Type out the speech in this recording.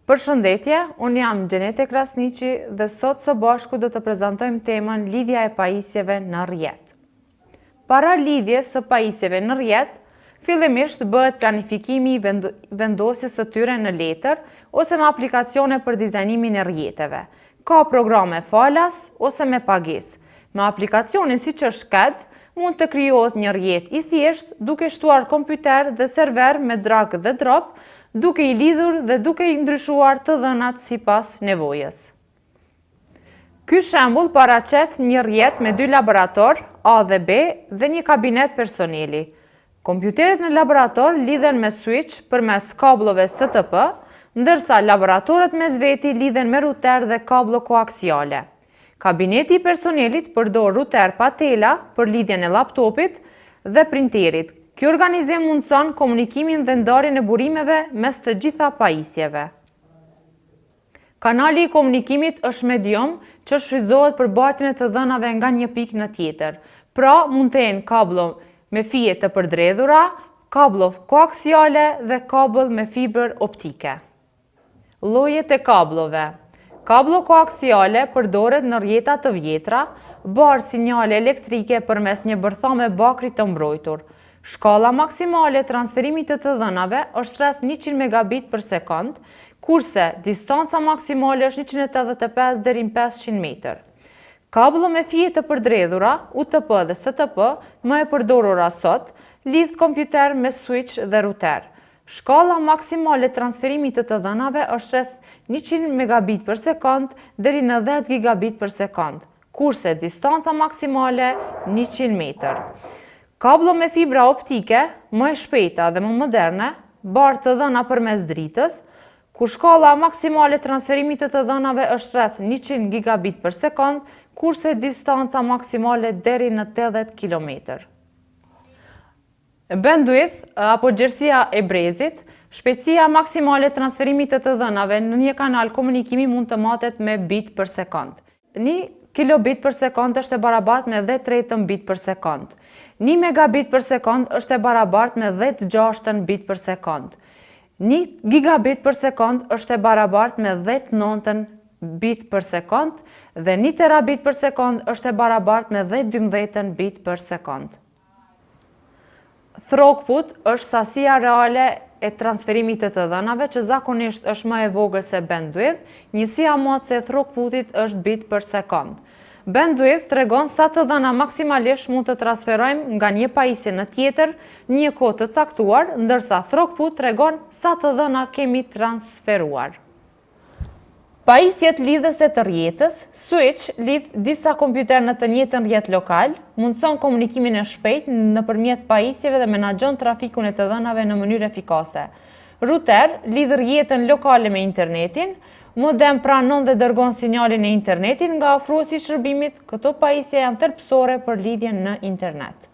Përshëndetje, unë jam Gjenete Krasniqi dhe sot së bashku do të prezantojmë temën lidhja e pajisjeve në rrjet. Para lidhjes së pajisjeve në rrjet, fillimisht bëhet planifikimi i vendosjes së tyre në letër ose me aplikacione për dizajnimin e rrjeteve. Ka programe falas ose me pagesë. Me aplikacionin siç është CAD, mund të krijohet një rrjet i thjesht duke shtuar kompjuter dhe server me drag dhe drop, duke i lidhur dhe duke i ndryshuar të dhënat sipas nevojës. Ky shembull paraqet një rrjet me 2 laborator, A dhe B, dhe një kabinet personeli. Kompjuterit në laborator lidhen me switch përmes kablove STP, ndërsa laboratorët mes veti lidhen me ruter dhe kablo koaksiale. Kabineti i personelit përdor ruter patela për lidhjen e laptopit dhe printerit. Ky organizim mundson komunikimin dhe ndarjen e burimeve mes të gjitha pajisjeve. Kanali i komunikimit është medium që shfrytëzohet për bartjen e të dhënave nga një pikë në tjetër. Pra, mund të jenë kablo me fije të përdredhura, kablo koaksiale dhe kablo me fibër optike. Llojet e kablove. Kablo koaksiale përdoret në rrjeta të vjetra, barë sinjale elektrike përmes një bërthame bakri të mbrojtur. Shkalla maksimale e transferimit të dhënave është rreth 100 megabit për sekond, kurse distanca maksimale është 185 deri në 500 metër. Kablo me fije të përdredhura, UTP dhe STP, më e përdorura sot, lidh kompjuter me switch dhe ruter. Shkalla maksimale e transferimit të dhënave është rreth 100 megabit për sekond deri në 10 gigabit për sekond, kurse distanca maksimale 100 metër. Kablo me fibra optike, më e shpejta dhe më moderne, barë të dhëna përmes dritës, ku shkalla maksimale e transferimit të dhënave është rreth 100 gigabit për sekond, kurse distanca maksimale deri në 80 kilometër. Bandwidth apo gjerësia e brezit, shpejtësia maksimale e transferimit të dhënave në një kanal komunikimi mund të matet me bit për sekond. 1 kilobit për sekond është e barabartë me 10 bit për sekond. 1 megabit për sekond është e barabartë me 10 bit për sekond. 1 gigabit për sekond është e barabartë me 10 bit për sekond dhe 1 terabit për sekond është e barabartë me 12 bit për sekond. Throughput është sasia reale e transferimit të dhënave që zakonisht është më e vogël se bandwidth, njësia motëse e throughputit është bit për sekond. Bandwidth tregon sa të dhëna maksimalisht mund të transferojmë nga një pajisje në tjetër në një kohë të caktuar, ndërsa throughput tregon sa të dhëna kemi transferuar. Pajisjet lidhëse të rrjetës, switch lidh disa kompjuter në të njëjtën rrjet lokal, mundson komunikimin e shpejtë nëpërmjet pajisjeve dhe menaxhon trafikun e të dhënave në mënyrë efikase. Ruter lidh rrjetën lokale me internetin, modem pranon dhe dërgon sinjalin e internetit nga ofruesi i shërbimit. Këto pajisje janë thelbësore për lidhjen në internet.